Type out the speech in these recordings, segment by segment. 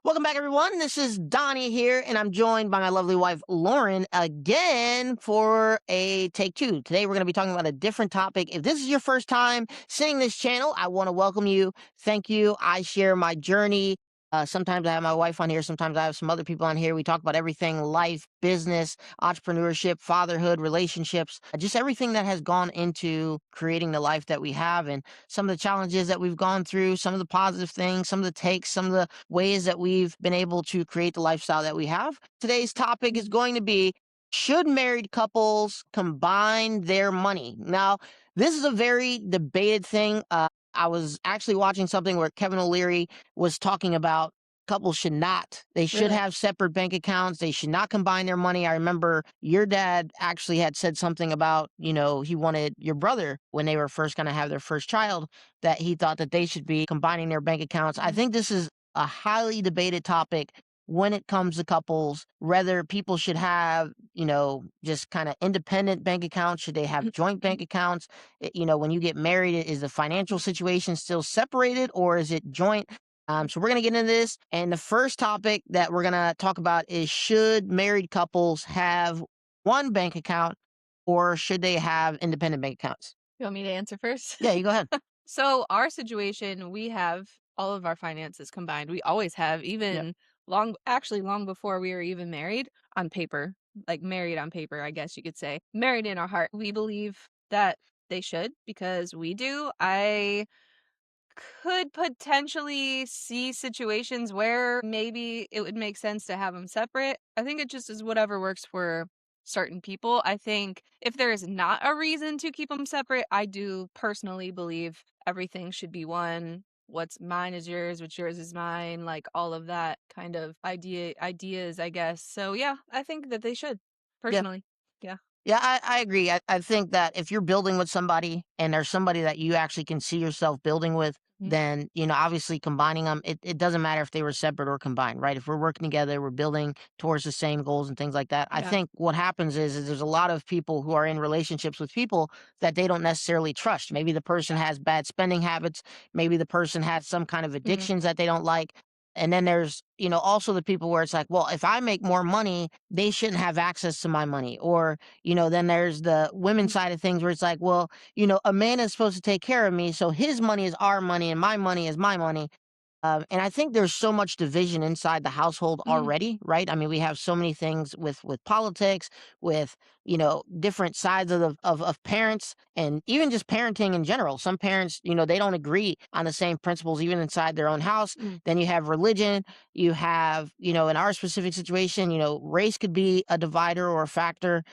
Welcome back, everyone. This is Donnie here, and I'm joined by my lovely wife, Lauren, again for a take two. Today, we're going to be talking about a different topic. If this is your first time seeing this channel, I want to welcome you. Thank you. I share my journey. Sometimes I have my wife on here. Sometimes I have some other people on here. We talk about everything: life, business, entrepreneurship, fatherhood, relationships, just everything that has gone into creating the life that we have. And some of the challenges that we've gone through, some of the positive things, some of the takes, some of the ways that we've been able to create the lifestyle that we have. Today's topic is going to be, should married couples combine their money? Now, this is a very debated thing. I was actually watching something where Kevin O'Leary was talking about couples should not. They should Really? have separate bank accounts. They should not combine their money. I remember your dad actually had said something about, he wanted your brother, when they were first going to have their first child, that he thought that they should be combining their bank accounts. I Mhm. think this is a highly debated topic when it comes to couples, whether people should have, just kind of independent bank accounts. Should they have joint bank accounts? When you get married, is the financial situation still separated or is it joint? So we're going to get into this. And the first topic that we're going to talk about is, should married couples have one bank account or should they have independent bank accounts? You want me to answer first? Yeah, you go ahead. So our situation, we have all of our finances combined. We always have, Yeah. even long before we were even married on paper, like married on paper, I guess you could say. Married in our heart. We believe that they should because we do. I could potentially see situations where maybe it would make sense to have them separate. I think it just is whatever works for certain people. I think if there is not a reason to keep them separate, I do personally believe everything should be one. What's mine is yours, what's yours is mine, like all of that kind of ideas, I guess. So yeah, I think that they should, Yeah. personally. Yeah. Yeah, I agree. I think that if you're building with somebody and there's somebody that you actually can see yourself building with, Mhm. then, obviously combining them, it doesn't matter if they were separate or combined, right? If we're working together, we're building towards the same goals and things like that. I Yeah. think what happens is there's a lot of people who are in relationships with people that they don't necessarily trust. Maybe the person has bad spending habits. Maybe the person has some kind of Mhm. addictions that they don't like. And then there's, also the people where it's like, well, if I make more money, they shouldn't have access to my money. Or, then there's the women's Mhm. side of things where it's like, well, a man is supposed to take care of me. So his money is our money and my money is my money. And I think there's so much division inside the household Mhm. already, right? I mean, we have so many things with politics, with different sides of parents, and even just parenting in general. Some parents, they don't agree on the same principles even inside their own house. Mhm. Then you have religion. You have, in our specific situation, race could be a divider or a factor.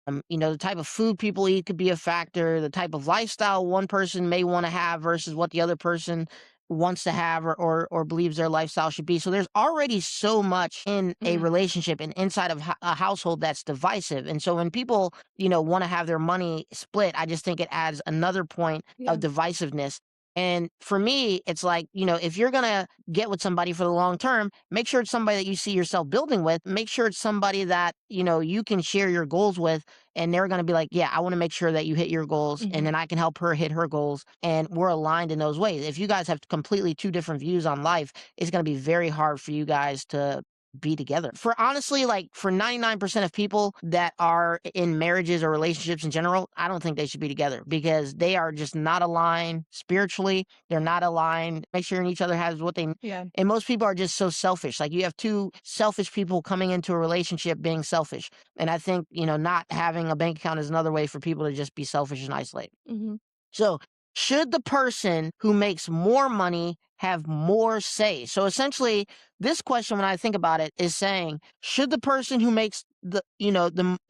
The type of food people eat could be a factor. The type of lifestyle one person may want to have versus what the other person wants to have or believes their lifestyle should be. So there's already so much in a Mhm. relationship and inside of a household that's divisive. And so when people, want to have their money split, I just think it adds another point Yeah. of divisiveness. And for me, it's like, if you're going to get with somebody for the long term, make sure it's somebody that you see yourself building with. Make sure it's somebody that, you can share your goals with, and they're going to be like, yeah, I want to make sure that you hit your goals, and Mhm. then I can help her hit her goals, and we're aligned in those ways. If you guys have completely two different views on life, it's going to be very hard for you guys to be together. For honestly, like for 99% of people that are in marriages or relationships in general, I don't think they should be together because they are just not aligned spiritually. They're not aligned. Make sure each other has what they. Yeah. And most people are just so selfish. Like you have two selfish people coming into a relationship being selfish. And I think, not having a bank account is another way for people to just be selfish and isolate. Mhm. So, should the person who makes more money have more say? So essentially, this question, when I think about it, is saying, should the person who makes the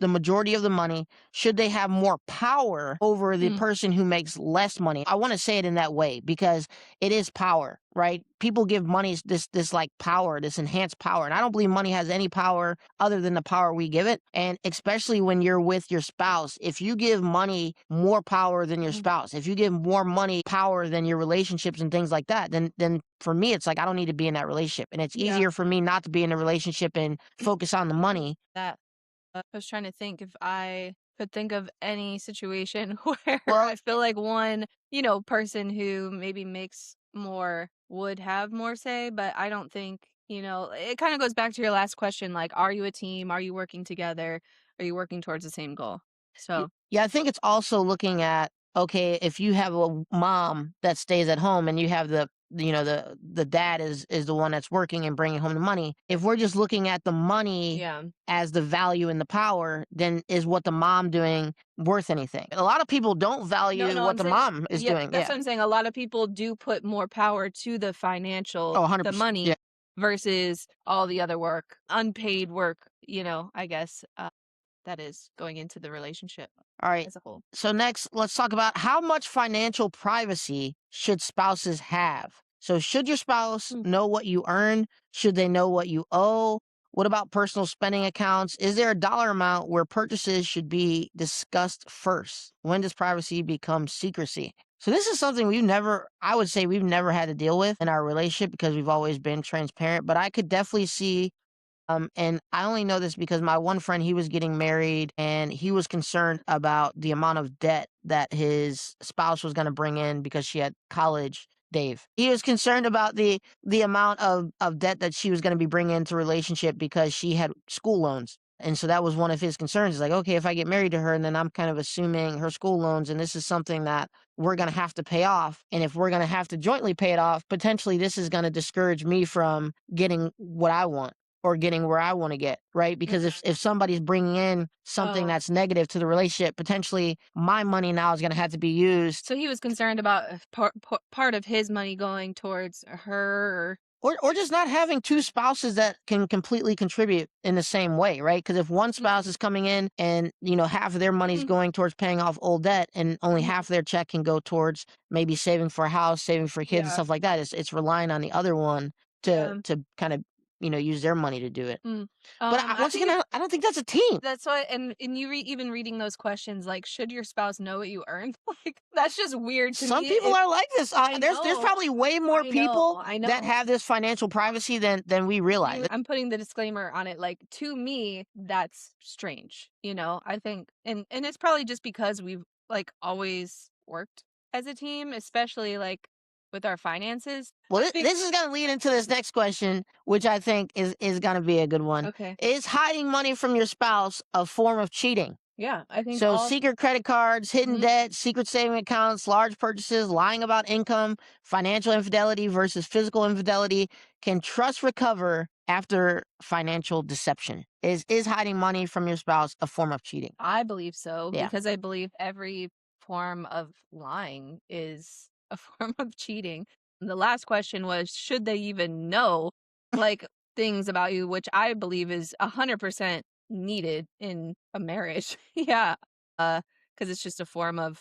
majority of the money, should they have more power over the Mm. person who makes less money? I want to say it in that way because it is power, right? People give money this like power, this enhanced power. And I don't believe money has any power other than the power we give it. And especially when you're with your spouse, if you give money more power than your Mhm. spouse, if you give more money power than your relationships and things like that, then for me, it's like I don't need to be in that relationship. And it's Yeah. easier for me not to be in a relationship and focus on the money. That I was trying to think if I could think of any situation where Well, I feel like one, person who maybe makes more would have more say, but I don't think It kind of goes back to your last question, like, are you a team? Are you working together? Are you working towards the same goal? So, Yeah, I think it's also looking at, okay, if you have a mom that stays at home and you have the dad is the one that's working and bringing home the money. If we're just looking at the money yeah. as the value and the power, then is what the mom doing worth anything? A lot of people don't No, value no, what I'm the saying, mom is yeah, doing. that's Yeah. what I'm saying. A lot of people do put more power to the Oh, the 100%. Yeah. money versus all the other work, unpaid work, I guess, that is going into the relationship All right. as a whole. So next, let's talk about how much financial privacy should spouses have? So should your spouse Mm. know what you earn? Should they know what you owe? What about personal spending accounts? Is there a dollar amount where purchases should be discussed first? When does privacy become secrecy? So this is something I would say we've never had to deal with in our relationship because we've always been transparent, but I could definitely see and I only know this because my one friend, he was getting married and he was concerned about the amount of debt that his spouse was going to bring in because she had college, Dave. He was concerned about the amount of debt that she was going to be bringing into relationship because she had school loans. And so that was one of his concerns. Like, okay, if I get married to her and then I'm kind of assuming her school loans and this is something that we're going to have to pay off. And if we're going to have to jointly pay it off, potentially this is going to discourage me from getting what I want or getting where I want to get, right? Because Mhm. if somebody's bringing in something Oh, that's negative to the relationship, potentially my money now is going to have to be used so he was concerned about part of his money going towards her. or just not having two spouses that can completely contribute in the same way, right? Because if one spouse Mhm. is coming in and half of their money's Mm, going towards paying off old debt, and only mhm. half of their check can go towards maybe saving for a house, saving for kids, and Yeah, stuff like that. It's relying on the other one to yeah. kind of use their money to do it. Mm. But I once think again, it I don't think that's a team. that's why, and even reading those questions, like, should your spouse know what you earn? Like, that's just weird to Some me. people are like this. I There's know, probably way more I know, people I that know. have this financial privacy than we realize. I'm putting the disclaimer on it, like, to me, that's strange, I think, and it's probably just because we've, like, always worked as a team, especially, like, with our finances. Well, I think. this is going to lead into this next question, which I think is going to be a good one. Okay. Is hiding money from your spouse a form of cheating? Yeah, I think So, all. secret credit cards, hidden Mhm. debt, secret saving accounts, large purchases, lying about income, financial infidelity versus physical infidelity. Can trust recover after financial deception? Is hiding money from your spouse a form of cheating? I believe so Yeah. because I believe every form of lying is a form of cheating. And the last question was, should they even know, like, things about you, which I believe is 100% needed in a marriage. Yeah. Because it's just a form of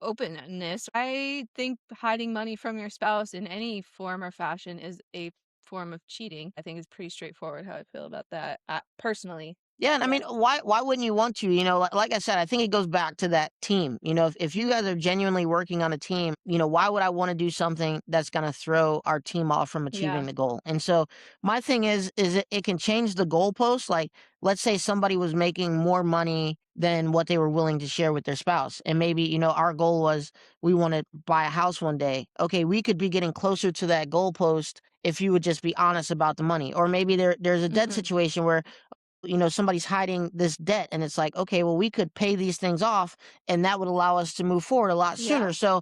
openness. I think hiding money from your spouse in any form or fashion is a form of cheating. I think it's pretty straightforward how I feel about that, personally. Yeah, and I Yeah. mean, why wouldn't you want to? Like I said, I think it goes back to that team. If you guys are genuinely working on a team, why would I want to do something that's going to throw our team off from Yeah. achieving the goal? And so my thing is it can change the goalpost. Like, let's say somebody was making more money than what they were willing to share with their spouse, and maybe our goal was we want to buy a house one day. Okay, we could be getting closer to that goalpost if you would just be honest about the money, or maybe there's a debt Mhm. situation where somebody's hiding this debt and it's like, okay, well, we could pay these things off and that would allow us to move forward a lot Yeah. sooner. So,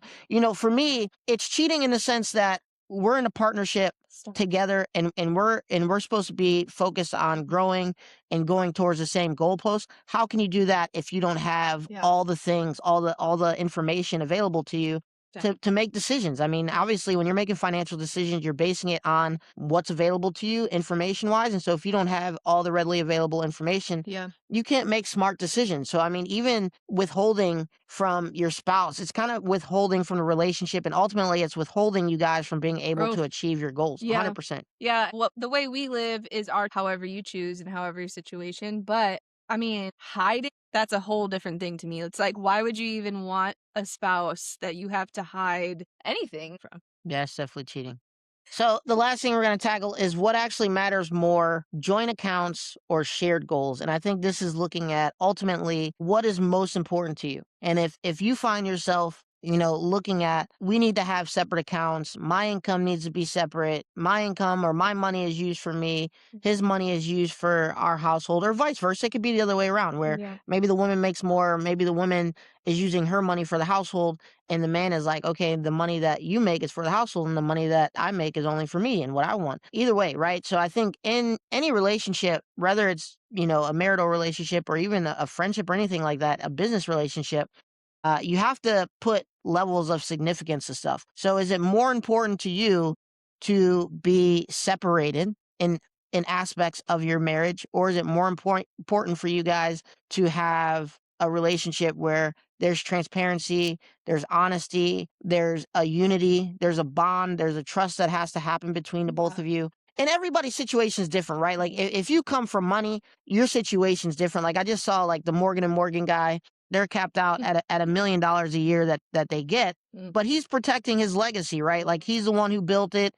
for me, it's cheating in the sense that we're in a partnership Stop. together and we're supposed to be focused on growing and going towards the same goalpost. How can you do that if you don't have Yeah. all the things, all the information available to you Exact to make decisions? I mean, obviously when you're making financial decisions, you're basing it on what's available to you information wise. And so if you don't have all the readily available information, Yeah. you can't make smart decisions. So I mean, even withholding from your spouse, it's kind of withholding from the relationship, and ultimately it's withholding you guys from being able to Growth. achieve your goals. Yeah. 100%. Yeah. Well, the way we live is our however you choose and however your situation. But I mean, hiding, that's a whole different thing to me. It's like, why would you even want a spouse that you have to hide anything from? Yeah, it's definitely cheating. So the last thing we're going to tackle is what actually matters more, joint accounts or shared goals. And I think this is looking at ultimately what is most important to you. And if you find yourself looking at, we need to have separate accounts. My income needs to be separate. My income or my money is used for me. His money is used for our household, or vice versa. It could be the other way around, where Yeah. maybe the woman makes more, maybe the woman is using her money for the household, and the man is like, okay, the money that you make is for the household, and the money that I make is only for me and what I want. Either way, right? So I think in any relationship, whether it's, a marital relationship or even a friendship or anything like that, a business relationship, you have to put levels of significance to stuff. So, is it more important to you to be separated in aspects of your marriage, or is it more important for you guys to have a relationship where there's transparency, there's honesty, there's a unity, there's a bond, there's a trust that has to happen between the both Yeah. of you? And everybody's situation is different, right? Like, Mhm. if you come from money, your situation's different. Like, I just saw like the Morgan and Morgan guy, they're capped out at $1 million a year that they get, Mm. but he's protecting his legacy, right? Like, he's the one who built it.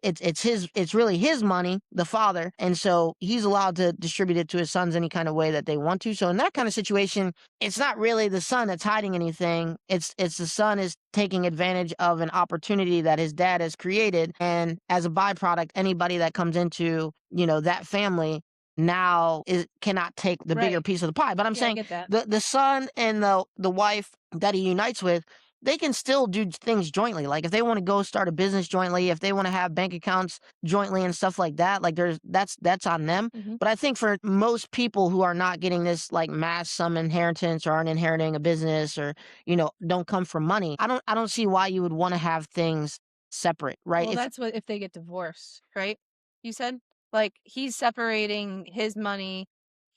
It's really his money, the father, and so he's allowed to distribute it to his sons any kind of way that they want to. So in that kind of situation, it's not really the son that's hiding anything. It's the son is taking advantage of an opportunity that his dad has created, and as a byproduct, anybody that comes into that family now cannot take the bigger Right. piece of the pie. But I'm Yeah, I saying get that. the son and the wife that he unites with, they can still do things jointly. Like, if they want to go start a business jointly, if they want to have bank accounts jointly and stuff like that, like, that's on them. Mhm. But I think for most people who are not getting this like mass sum inheritance, or aren't inheriting a business, or don't come from money, I don't see why you would want to have things separate, right? Well, that's what if they get divorced, right? You said? Like, he's separating his money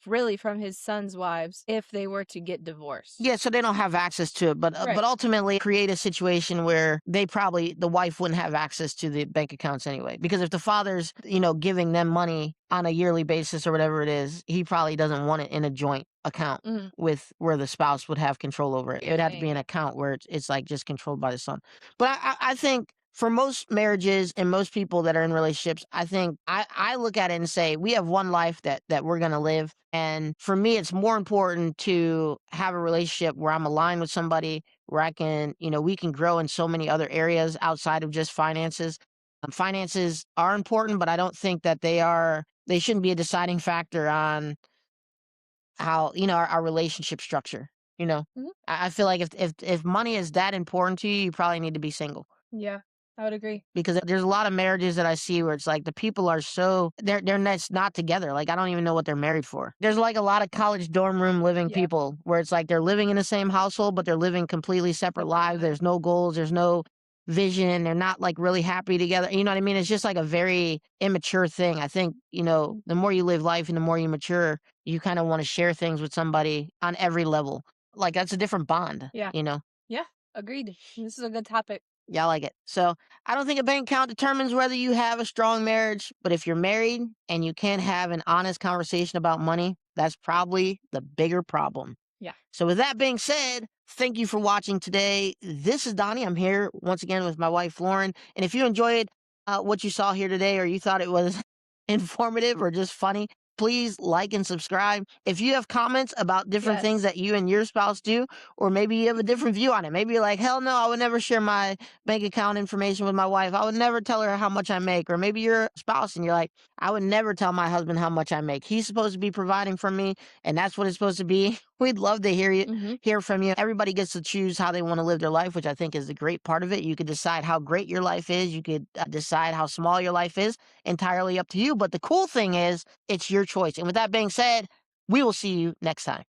really from his son's wives if they were to get divorced. Yeah, so they don't have access to it, but Right. ultimately create a situation where the wife wouldn't have access to the bank accounts anyway. Because if the father's, giving them money on a yearly basis or whatever it is, he probably doesn't want it in a joint account Mhm. with where the spouse would have control over it. It You're would have to be an saying. account where it's like just controlled by the son. But I think for most marriages and most people that are in relationships, I think I look at it and say, we have one life that we're gonna live. And for me, it's more important to have a relationship where I'm aligned with somebody, where we can grow in so many other areas outside of just finances. Finances are important, but I don't think that they shouldn't be a deciding factor on how, our relationship structure. You know, Mhm. I feel like if money is that important to you, you probably need to be single. Yeah, I would agree. Because there's a lot of marriages that I see where it's like the people are they're not together. Like, I don't even know what they're married for. There's like a lot of college dorm room living Yeah. people where it's like they're living in the same household, but they're living completely separate Separate lives. lives. There's no goals, there's no vision. They're not like really happy together. You know what I mean? It's just like a very immature thing. I think, Mm. the more you live life and the more you mature, you kind of want to share things with somebody on every level. Like, that's a different bond, Yeah. you know? Yeah, agreed. This is a good topic. Yeah, I like it. So I don't think a bank account determines whether you have a strong marriage, but if you're married and you can't have an honest conversation about money, that's probably the bigger problem. Yeah. So, with that being said, thank you for watching today. This is Donnie. I'm here once again with my wife, Lauren. And if you enjoyed what you saw here today, or you thought it was informative or just funny, please like and subscribe. If you have comments about different things Yes. that you and your spouse do, or maybe you have a different view on it, maybe you're like, hell no, I would never share my bank account information with my wife. I would never tell her how much I make. Or maybe you're a spouse and you're like, I would never tell my husband how much I make. He's supposed to be providing for me, and that's what it's supposed to be. We'd love to Mhm. hear from you. Everybody gets to choose how they want to live their life, which I think is the great part of it. You could decide how great your life is. You could decide how small your life is. Entirely up to you. But the cool thing is, it's your choice. And with that being said, we will see you next time.